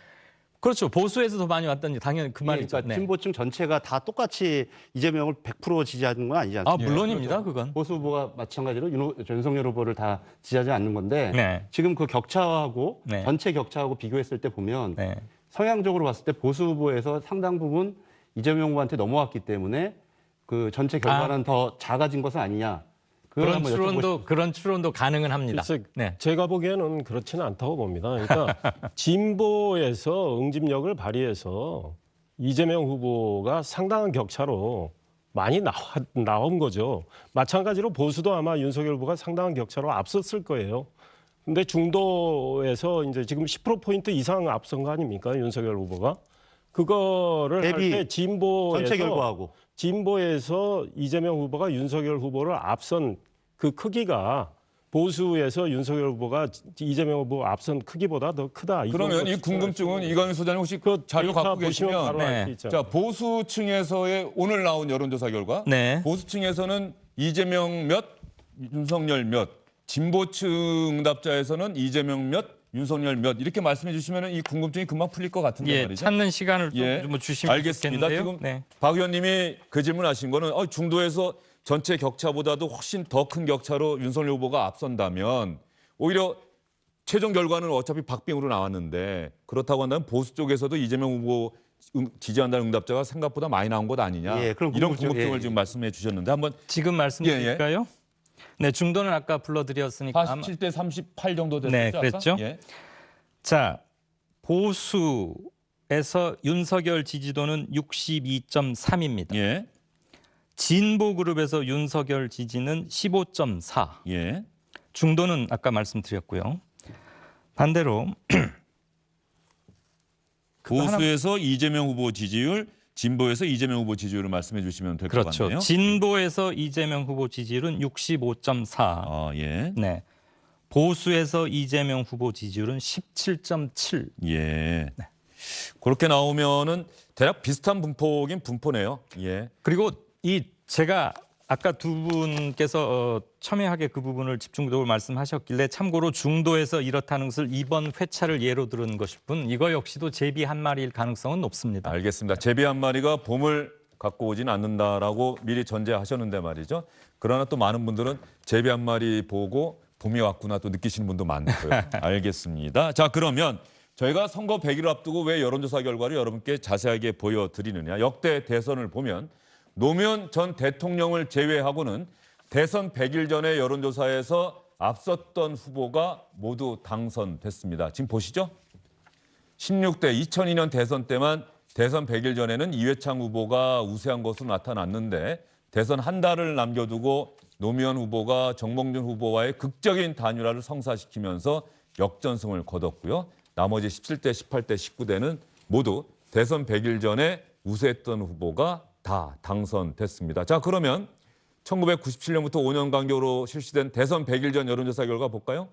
그렇죠. 보수에서 더 많이 왔다는 당연히 그 말이죠. 그러니까 진보층 전체가 다 똑같이 이재명을 100% 지지하는 건 아니지 않습니까? 물론입니다. 그건. 보수 후보가 마찬가지로 윤석열 후보를 다 지지하지 않는 건데 지금 그 격차하고 전체 격차하고 비교했을 때 보면 성향적으로 봤을 때 보수 후보에서 상당 부분 이재명 후보한테 넘어왔기 때문에 그 전체 결과는 더 작아진 것은 아니냐. 그런 추론도 가능은 합니다. 제가 보기에는 그렇지는 않다고 봅니다. 그러니까 진보에서 응집력을 발휘해서 이재명 후보가 상당한 격차로 많이 나온 거죠. 마찬가지로 보수도 아마 윤석열 후보가 상당한 격차로 앞섰을 거예요. 근데 중도에서 이제 지금 10%포인트 이상 앞선 거 아닙니까? 윤석열 후보가. 그거를 할 때 전체 결과하고 진보에서 이재명 후보가 윤석열 후보를 앞선 그 크기가 보수에서 윤석열 후보가 이재명 후보 앞선 크기보다 더 크다. 그러면 이 궁금증은 이광윤 소장님 혹시 그 자료 데이터 갖고 보시면 계시면 바로 알 수 있잖아요. 자 보수층에서의 오늘 나온 여론조사 결과 네. 보수층에서는 이재명 몇 윤석열 몇 진보층 응답자에서는 이재명 몇 윤석열 몇 이렇게 말씀해 주시면 이 궁금증이 금방 풀릴 것 같은데 예, 말이죠. 찾는 시간을 좀 예, 주시면 알겠습니다. 좋겠는데요. 지금 네. 박 의원님이 그 질문하신 거는 중도에서 전체 격차보다도 훨씬 더 큰 격차로 윤석열 후보가 앞선다면 오히려 최종 결과는 어차피 박빙으로 나왔는데 그렇다고 한다면 보수 쪽에서도 이재명 후보 지지한다는 응답자가 생각보다 많이 나온 것 아니냐. 예, 그런 이런 궁금증, 궁금증을 예. 지금 말씀해 주셨는데 한번 지금 말씀드릴까요? 네, 중도는 아까 불러드렸으니까 47대 38 정도 됐죠. 네, 아까? 그랬죠. 예. 자, 보수에서 윤석열 지지도는 62.3입니다. 예. 진보 그룹에서 윤석열 지지는 15.4. 예. 중도는 아까 말씀드렸고요. 반대로 보수에서 이재명 후보 지지율, 진보에서 이재명 후보 지지율을 말씀해 주시면 될 것 그렇죠. 같네요. 진보에서 이재명 후보 지지율은 65.4. 아, 예. 네. 보수에서 이재명 후보 지지율은 17.7. 예. 그렇게 나오면은 대략 비슷한 분포긴 분포네요. 예. 그리고 이 제가 아까 두 분께서 첨예하게 그 부분을 집중적으로 말씀하셨길래 참고로 중도에서 이렇다는 것을 이번 회차를 예로 들은 것일 뿐 이거 역시도 제비 한 마리일 가능성은 높습니다. 알겠습니다. 제비 한 마리가 봄을 갖고 오진 않는다라고 미리 전제하셨는데 말이죠. 그러나 또 많은 분들은 제비 한 마리 보고 봄이 왔구나 또 느끼시는 분도 많고요. 알겠습니다. 자, 그러면 저희가 선거 100일을 앞두고 왜 여론조사 결과를 여러분께 자세하게 보여드리느냐. 역대 대선을 보면 노무현 전 대통령을 제외하고는 대선 100일 전에 여론조사에서 앞섰던 후보가 모두 당선됐습니다. 지금 보시죠. 16대 2002년 대선 때만 대선 100일 전에는 이회창 후보가 우세한 것으로 나타났는데 대선 한 달을 남겨두고 노무현 후보가 정몽준 후보와의 극적인 단일화를 성사시키면서 역전승을 거뒀고요. 나머지 17대, 18대, 19대는 모두 대선 100일 전에 우세했던 후보가 다 당선됐습니다. 자, 그러면 1997년부터 5년 간격으로 실시된 대선 100일 전 여론조사 결과 볼까요?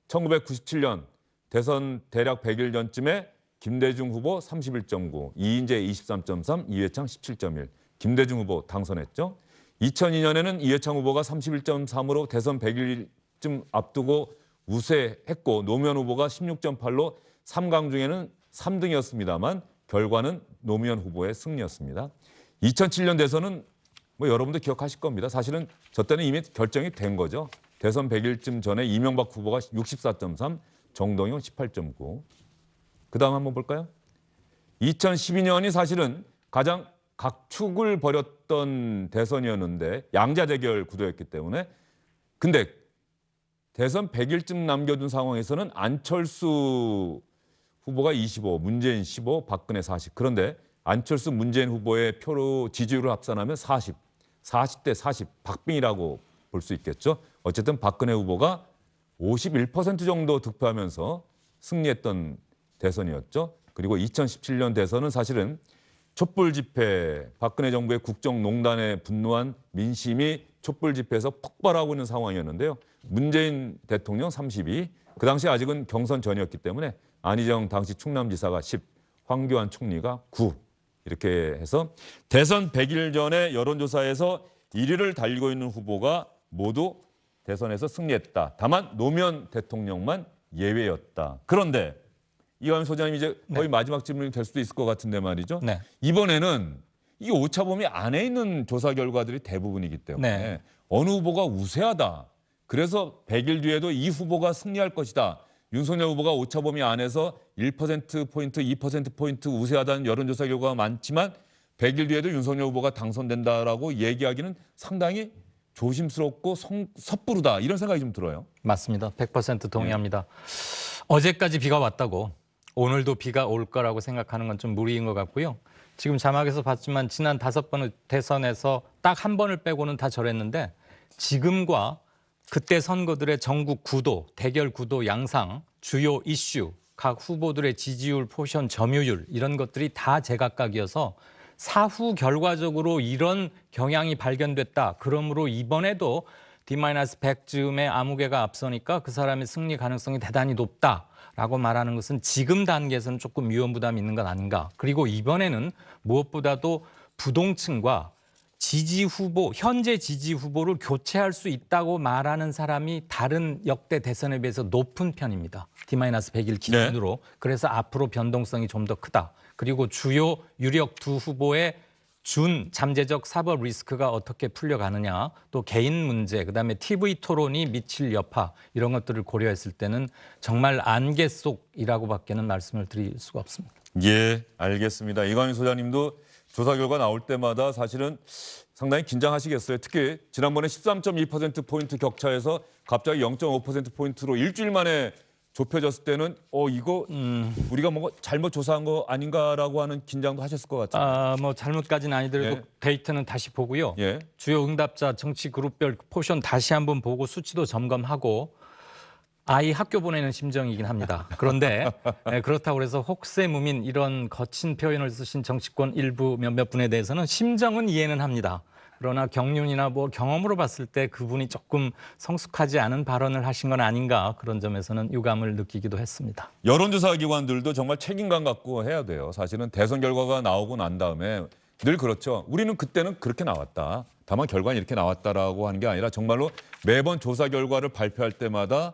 1997년 대선 대략 100일 전쯤에 김대중 후보 31.9, 이인재 23.3, 이회창 17.1. 김대중 후보 당선했죠. 2002년에는 이회창 후보가 31.3으로 대선 100일쯤 앞두고 우세했고 노무현 후보가 16.8로 3강 중에는 3등이었습니다만 결과는 노무현 후보의 승리였습니다. 2007년 대선은 뭐 여러분도 기억하실 겁니다. 사실은 저 때는 이미 결정이 된 거죠. 대선 100일쯤 전에 이명박 후보가 64.3, 정동영 18.9. 그다음 한번 볼까요? 2012년이 사실은 가장 각축을 벌였던 대선이었는데 양자 대결 구도였기 때문에 근데 대선 100일쯤 남겨둔 상황에서는 안철수 후보가 25, 문재인 15, 박근혜 40. 그런데 안철수, 문재인 후보의 표로 지지율을 합산하면 40, 40대 40, 박빙이라고 볼 수 있겠죠. 어쨌든 박근혜 후보가 51% 정도 득표하면서 승리했던 대선이었죠. 그리고 2017년 대선은 사실은 촛불 집회, 박근혜 정부의 국정농단에 분노한 민심이 촛불 집회에서 폭발하고 있는 상황이었는데요. 문재인 대통령 32, 그 당시 아직은 경선 전이었기 때문에 안희정 당시 충남지사가 10, 황교안 총리가 9 이렇게 해서 대선 100일 전에 여론조사에서 1위를 달리고 있는 후보가 모두 대선에서 승리했다. 다만 노무현 대통령만 예외였다. 그런데 이광윤 소장님 이제 거의 마지막 질문이 될 수도 있을 것 같은데 말이죠. 네. 이번에는 이 오차범위 안에 있는 조사 결과들이 대부분이기 때문에 네. 어느 후보가 우세하다. 그래서 100일 뒤에도 이 후보가 승리할 것이다. 윤석열 후보가 오차범위 안에서 1%포인트, 2%포인트 우세하다는 여론조사 결과가 많지만 100일 뒤에도 윤석열 후보가 당선된다라고 얘기하기는 상당히 조심스럽고 섣부르다. 이런 생각이 좀 들어요. 맞습니다. 100% 동의합니다. 어제까지 비가 왔다고 오늘도 비가 올 거라고 생각하는 건 좀 무리인 것 같고요. 지금 자막에서 봤지만 지난 5번의 대선에서 딱 한 번을 빼고는 다 저랬는데 지금과 그때 선거들의 전국 구도, 대결 구도 양상, 주요 이슈, 각 후보들의 지지율, 포션, 점유율 이런 것들이 다 제각각이어서 사후 결과적으로 이런 경향이 발견됐다. 그러므로 이번에도 D-100쯤에 아무개가 앞서니까 그 사람의 승리 가능성이 대단히 높다라고 말하는 것은 지금 단계에서는 조금 위험 부담이 있는 것 아닌가. 그리고 이번에는 무엇보다도 부동층과 지지 후보, 현재 지지 후보를 교체할 수 있다고 말하는 사람이 다른 역대 대선에 비해서 높은 편입니다. D-100일 기준으로. 그래서 앞으로 변동성이 좀 더 크다. 그리고 주요 유력 두 후보의 준 잠재적 사법 리스크가 어떻게 풀려가느냐, 또 개인 문제, 그다음에 TV 토론이 미칠 여파 이런 것들을 고려했을 때는 정말 안개 속이라고밖에는 말씀을 드릴 수가 없습니다. 예, 알겠습니다. 이광윤 소장님도 조사 결과 나올 때마다 사실은 상당히 긴장하시겠어요. 특히 지난번에 13.2%포인트 격차에서 갑자기 0.5%포인트로 일주일 만에 좁혀졌을 때는 이거 우리가 뭔가 잘못 조사한 거 아닌가라고 하는 긴장도 하셨을 것 같아요. 뭐 잘못까지는 아니더라도 예. 데이터는 다시 보고요. 예. 주요 응답자 정치 그룹별 포션 다시 한번 보고 수치도 점검하고 아이 학교 보내는 심정이긴 합니다. 그런데 그렇다고 해서 혹세무민 이런 거친 표현을 쓰신 정치권 일부 몇몇 분에 대해서는 심정은 이해는 합니다. 그러나 경륜이나 뭐 경험으로 봤을 때 그분이 조금 성숙하지 않은 발언을 하신 건 아닌가, 그런 점에서는 유감을 느끼기도 했습니다. 여론조사 기관들도 정말 책임감 갖고 해야 돼요. 사실은 대선 결과가 나오고 난 다음에 늘 그렇죠. 우리는 그때는 그렇게 나왔다. 다만 결과는 이렇게 나왔다라고 하는 게 아니라 정말로 매번 조사 결과를 발표할 때마다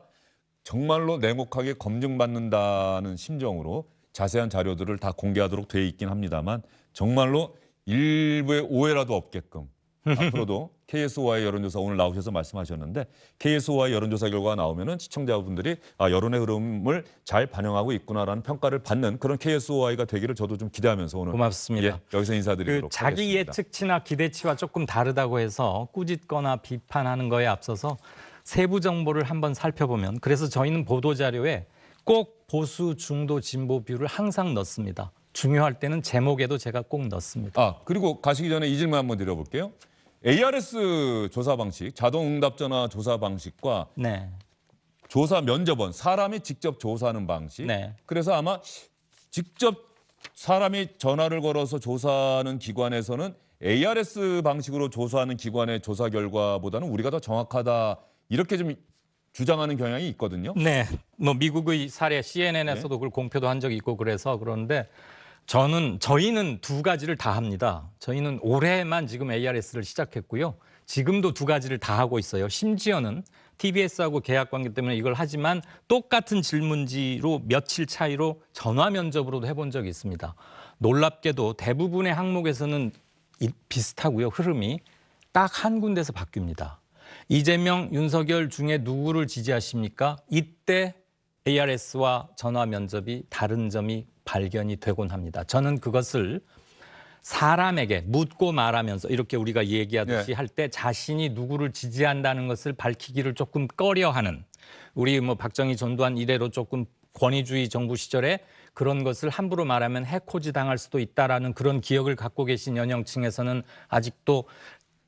정말로 냉혹하게 검증받는다는 심정으로 자세한 자료들을 다 공개하도록 돼 있긴 합니다만 정말로 일부의 오해라도 없게끔 앞으로도 KSOI 여론조사 오늘 나오셔서 말씀하셨는데 KSOI 여론조사 결과가 나오면은 시청자분들이 여론의 흐름을 잘 반영하고 있구나라는 평가를 받는 그런 KSOI가 되기를 저도 좀 기대하면서 오늘 고맙습니다. 여기서 인사드리도록 자기 하겠습니다. 예측치나 기대치와 조금 다르다고 해서 꾸짖거나 비판하는 거에 앞서서 세부 정보를 한번 살펴보면, 그래서 저희는 보도자료에 꼭 보수, 중도, 진보 뷰를 항상 넣습니다. 중요할 때는 제목에도 제가 꼭 넣습니다. 그리고 가시기 전에 이 질문 한번 드려볼게요. ARS 조사 방식, 자동응답전화 조사 방식과 네. 조사 면접원, 사람이 직접 조사하는 방식. 네. 그래서 아마 직접 사람이 전화를 걸어서 조사하는 기관에서는 ARS 방식으로 조사하는 기관의 조사 결과보다는 우리가 더 정확하다, 이렇게 좀 주장하는 경향이 있거든요. 네, 뭐 미국의 사례 CNN에서도 그걸 공표도 한 적이 있고 그래서 그런데 저희는 두 가지를 다 합니다. 저희는 올해만 지금 ARS를 시작했고요. 지금도 두 가지를 다 하고 있어요. 심지어는 TBS하고 계약 관계 때문에 이걸 하지만 똑같은 질문지로 며칠 차이로 전화 면접으로도 해본 적이 있습니다. 놀랍게도 대부분의 항목에서는 비슷하고요. 흐름이 딱 한 군데서 바뀝니다. 이재명, 윤석열 중에 누구를 지지하십니까? 이때 ARS와 전화 면접이 다른 점이 발견이 되곤 합니다. 저는 그것을 사람에게 묻고 말하면서 이렇게 우리가 얘기하듯이 할 때 자신이 누구를 지지한다는 것을 밝히기를 조금 꺼려하는, 우리 뭐 박정희 전두환 이래로 조금 권위주의 정부 시절에 그런 것을 함부로 말하면 해코지 당할 수도 있다라는 그런 기억을 갖고 계신 연령층에서는 아직도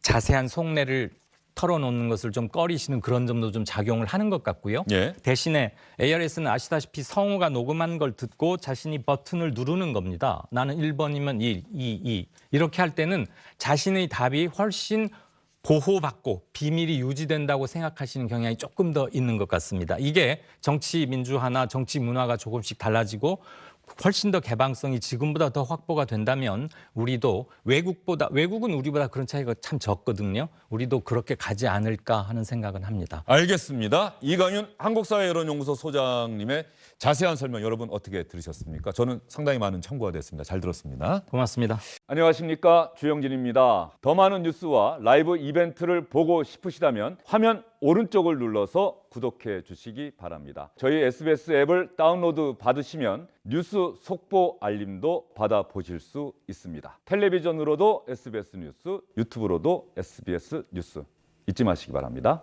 자세한 속내를 털어놓는 것을 좀 꺼리시는 그런 점도 좀 작용을 하는 것 같고요. 예. 대신에 ARS는 아시다시피 성우가 녹음한 걸 듣고 자신이 버튼을 누르는 겁니다. 나는 1번이면 1, 2 이렇게 할 때는 자신의 답이 훨씬 보호받고 비밀이 유지된다고 생각하시는 경향이 조금 더 있는 것 같습니다. 이게 정치 민주화나 정치 문화가 조금씩 달라지고 훨씬 더 개방성이 지금보다 더 확보가 된다면 우리도 외국은 우리보다 그런 차이가 참 적거든요. 우리도 그렇게 가지 않을까 하는 생각은 합니다. 알겠습니다. 이광윤 한국사회여론연구소 소장님의 자세한 설명 여러분 어떻게 들으셨습니까? 저는 상당히 많은 참고가 됐습니다. 잘 들었습니다. 고맙습니다. 안녕하십니까, 주영진입니다. 더 많은 뉴스와 라이브 이벤트를 보고 싶으시다면 화면 오른쪽을 눌러서 구독해 주시기 바랍니다. 저희 SBS 앱을 다운로드 받으시면 뉴스 속보 알림도 받아보실 수 있습니다. 텔레비전으로도 SBS 뉴스, 유튜브로도 SBS 뉴스 잊지 마시기 바랍니다.